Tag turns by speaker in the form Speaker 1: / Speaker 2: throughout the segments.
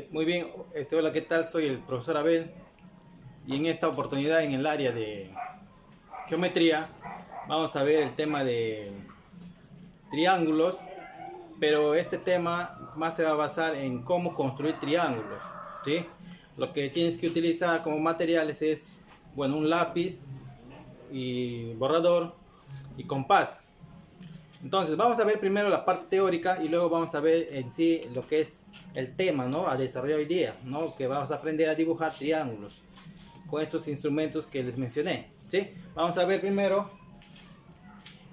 Speaker 1: Muy bien, hola, ¿qué tal? Soy el profesor Abel y en esta oportunidad en el área de geometría vamos a ver el tema de triángulos, pero este tema más se va a basar en cómo construir triángulos, ¿sí? Lo que tienes que utilizar como materiales es, bueno, un lápiz y borrador y compás. Entonces vamos a ver primero la parte teórica y luego vamos a ver en sí lo que es el tema, ¿no? A desarrollar hoy día, ¿no? Que vamos a aprender a dibujar triángulos con estos instrumentos que les mencioné, ¿sí? Vamos a ver primero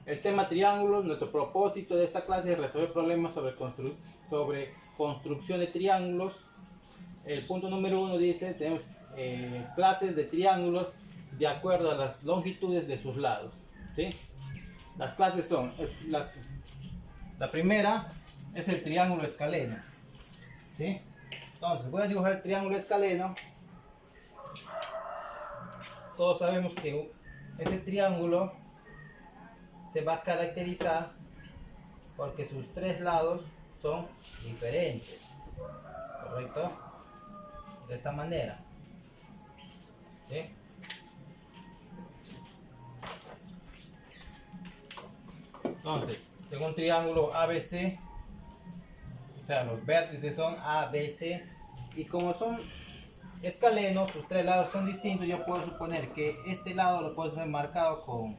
Speaker 1: el tema triángulos. Nuestro propósito de esta clase es resolver problemas sobre construcción de triángulos. El punto número 1 dice, tenemos clases de triángulos de acuerdo a las longitudes de sus lados, ¿sí? Las clases son, la primera es el triángulo escaleno, ¿sí? Entonces voy a dibujar el triángulo escaleno. Todos sabemos que ese triángulo se va a caracterizar porque sus tres lados son diferentes, ¿correcto? De esta manera, ¿sí? Entonces, tengo un triángulo ABC, o sea, los vértices son ABC, y como son escalenos, sus tres lados son distintos, yo puedo suponer que este lado lo puedo ser marcado con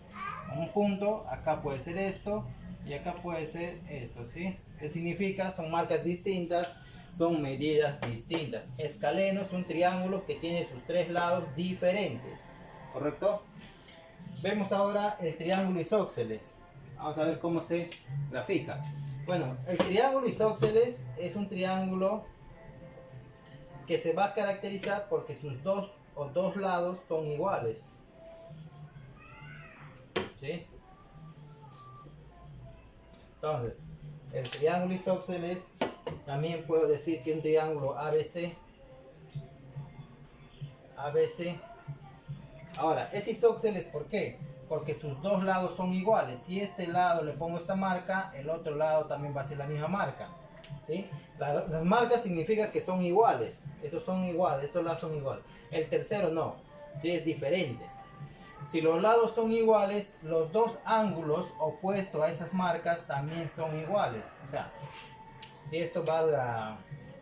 Speaker 1: un punto, acá puede ser esto, y acá puede ser esto, ¿sí? ¿Qué significa? Son marcas distintas, son medidas distintas. Escaleno es un triángulo que tiene sus tres lados diferentes, ¿correcto? Vemos ahora el triángulo isósceles. Vamos a ver cómo se grafica. Bueno, el triángulo isósceles es un triángulo que se va a caracterizar porque sus dos lados son iguales, ¿sí? Entonces, el triángulo isósceles, también puedo decir que un triángulo ABC. Ahora, es isósceles, ¿por qué? Porque sus dos lados son iguales. Si este lado le pongo esta marca, el otro lado también va a ser la misma marca, ¿sí? Las marcas significan que son iguales. Estos son iguales, estos lados son iguales. El tercero no, ¿sí? Es diferente. Si los lados son iguales, los dos ángulos opuestos a esas marcas también son iguales. O sea, si esto valga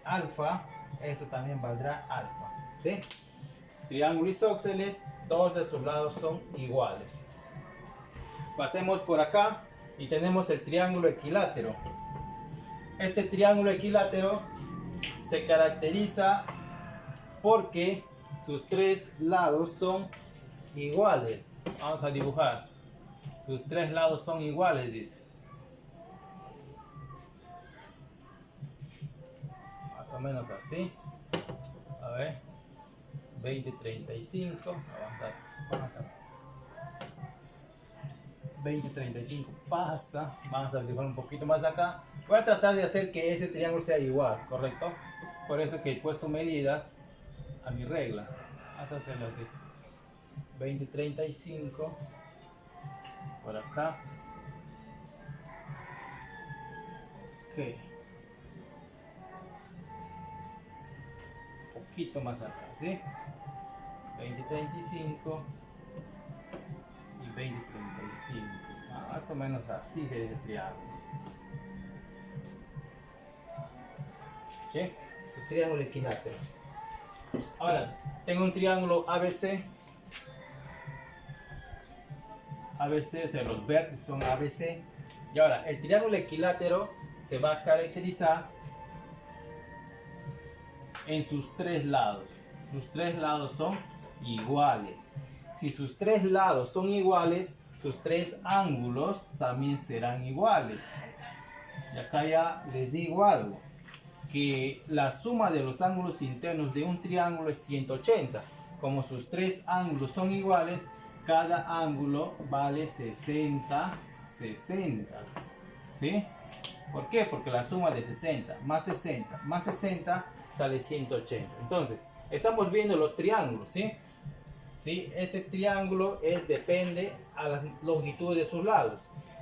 Speaker 1: alfa, esto también valdrá alfa, ¿sí? Triángulo isósceles, dos de sus lados son iguales. Pasemos por acá y tenemos el triángulo equilátero. Este triángulo equilátero se caracteriza porque sus tres lados son iguales. Vamos a dibujar. Sus tres lados son iguales, dice. Más o menos así. A ver. 20, 35. Avanzar. 20, 35 pasa. Vamos a dibujar un poquito más acá. Voy a tratar de hacer que ese triángulo sea igual, ¿correcto? Por eso que he puesto medidas a mi regla. Vamos a hacerlo aquí. 20, 35 por acá. Ok. Un poquito más acá, ¿sí? 20, 35 y 20, 35. Más o menos así sería ese triángulo. ¿Sí? Su triángulo equilátero. Ahora, tengo un triángulo ABC. ABC, o sea, los vértices son ABC. Y ahora, el triángulo equilátero se va a caracterizar en sus tres lados. Sus tres lados son iguales. Si sus tres lados son iguales, sus tres ángulos también serán iguales. Y acá ya les digo algo, que la suma de los ángulos internos de un triángulo es 180. Como sus tres ángulos son iguales, cada ángulo vale 60, 60. ¿Sí? ¿Por qué? Porque la suma de 60 más 60 más 60 sale 180. Entonces, estamos viendo los triángulos, ¿sí? ¿Sí? Este triángulo depende a la longitud de sus lados.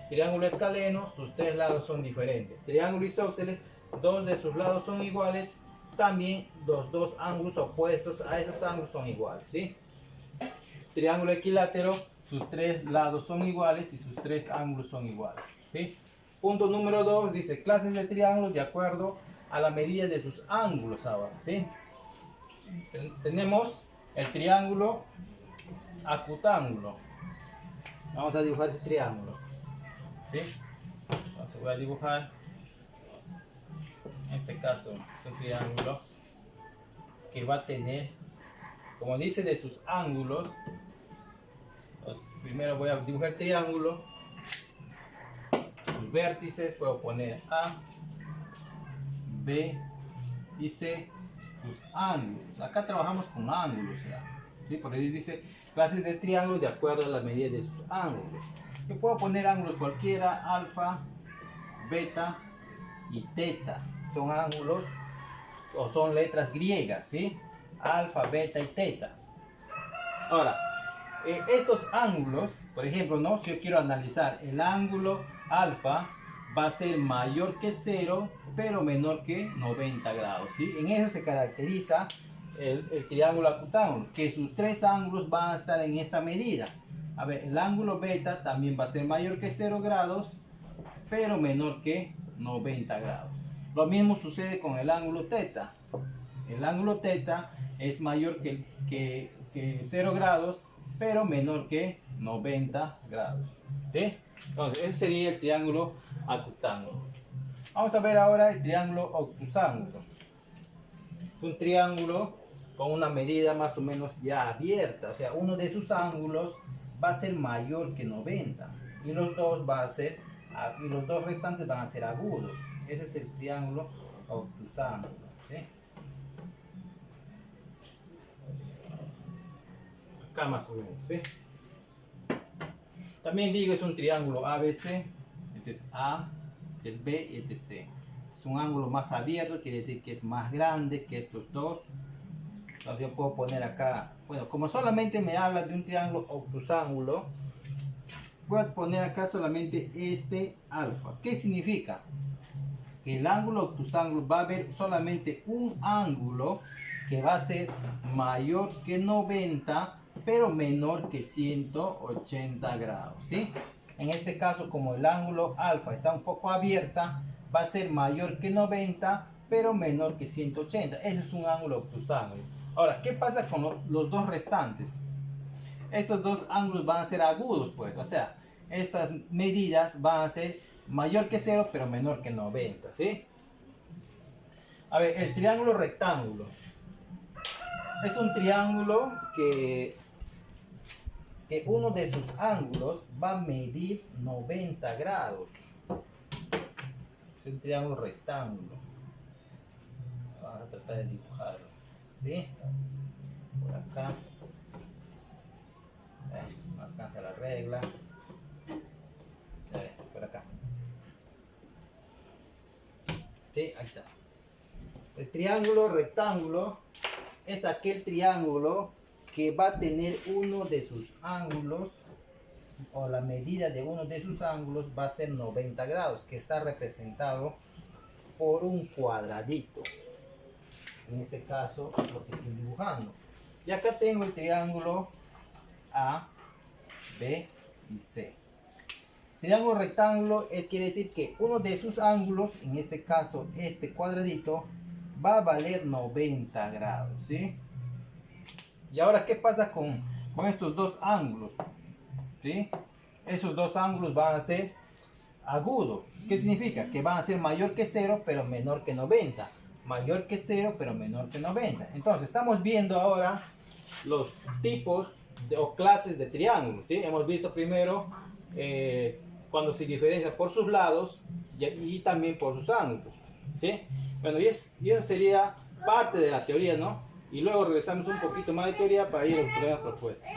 Speaker 1: Triángulo escaleno, sus tres lados son diferentes. Triángulo isósceles, dos de sus lados son iguales, también los dos ángulos opuestos a esos ángulos son iguales, ¿sí? Triángulo equilátero, sus tres lados son iguales y sus tres ángulos son iguales, ¿sí? Punto número 2 dice clases de triángulos de acuerdo a la medida de sus ángulos ahora, ¿sí? Tenemos el triángulo acutángulo. Vamos a dibujar ese triángulo, ¿sí? Entonces voy a dibujar, en este caso, un triángulo que va a tener, como dice, de sus ángulos. Entonces, primero voy a dibujar el triángulo. Los vértices puedo poner A, B y C, sus ángulos. Acá trabajamos con ángulos ya, ¿sí? Por ahí dice clases de triángulos de acuerdo a la medida de sus ángulos. Yo puedo poner ángulos cualquiera, alfa, beta y teta. Son ángulos o son letras griegas, ¿sí? Alfa, beta y teta. Ahora, estos ángulos, por ejemplo, ¿no? Si yo quiero analizar el ángulo alfa, va a ser mayor que 0, pero menor que 90 grados, ¿sí? En eso se caracteriza el triángulo acutángulo, que sus tres ángulos van a estar en esta medida. A ver, el ángulo beta también va a ser mayor que 0 grados, pero menor que 90 grados. Lo mismo sucede con el ángulo teta. El ángulo teta es mayor que 0 grados, pero menor que 90 grados, ¿sí? Entonces, ese sería el triángulo acutángulo. Vamos a ver ahora el triángulo obtusángulo. Es un triángulo con una medida más o menos ya abierta, o sea, uno de sus ángulos va a ser mayor que 90 y los dos restantes van a ser agudos. Ese es el triángulo obtusángulo, ¿sí? Acá más o menos, ¿sí? También digo, es un triángulo ABC, este es A, este es B y este es C. Es un ángulo más abierto, quiere decir que es más grande que estos dos. Entonces yo puedo poner acá, bueno, como solamente me habla de un triángulo obtusángulo, voy a poner acá solamente este alfa. ¿Qué significa? Que el ángulo obtusángulo va a haber solamente un ángulo que va a ser mayor que 90, pero menor que 180 grados, ¿sí? En este caso, como el ángulo alfa está un poco abierta, va a ser mayor que 90, pero menor que 180. Ese es un ángulo obtusángulo. Ahora, ¿qué pasa con los dos restantes? Estos dos ángulos van a ser agudos, pues, o sea, estas medidas van a ser mayor que 0, pero menor que 90, ¿sí? A ver, el triángulo rectángulo. Es un triángulo que uno de sus ángulos va a medir 90 grados. Es un triángulo rectángulo. Vamos a tratar de dibujarlo, ¿sí? Por acá. No alcanza la regla. Por acá. ¿Sí? Ahí está. El triángulo rectángulo es aquel triángulo que va a tener uno de sus ángulos, o la medida de uno de sus ángulos va a ser 90 grados, que está representado por un cuadradito. En este caso, lo que estoy dibujando. Y acá tengo el triángulo A, B y C. Triángulo rectángulo quiere decir que uno de sus ángulos, en este caso este cuadradito, va a valer 90 grados, ¿sí? Y ahora, ¿qué pasa con estos dos ángulos? ¿Sí? Esos dos ángulos van a ser agudos. ¿Qué significa? Que van a ser mayor que 0, pero menor que 90. Mayor que 0, pero menor que 90. Entonces, estamos viendo ahora los tipos o clases de triángulos, ¿sí? Hemos visto primero cuando se diferencia por sus lados y también por sus ángulos, ¿sí? Bueno, y eso sería parte de la teoría, ¿no? Y luego regresamos un poquito más de teoría para ir a los problemas propuestos.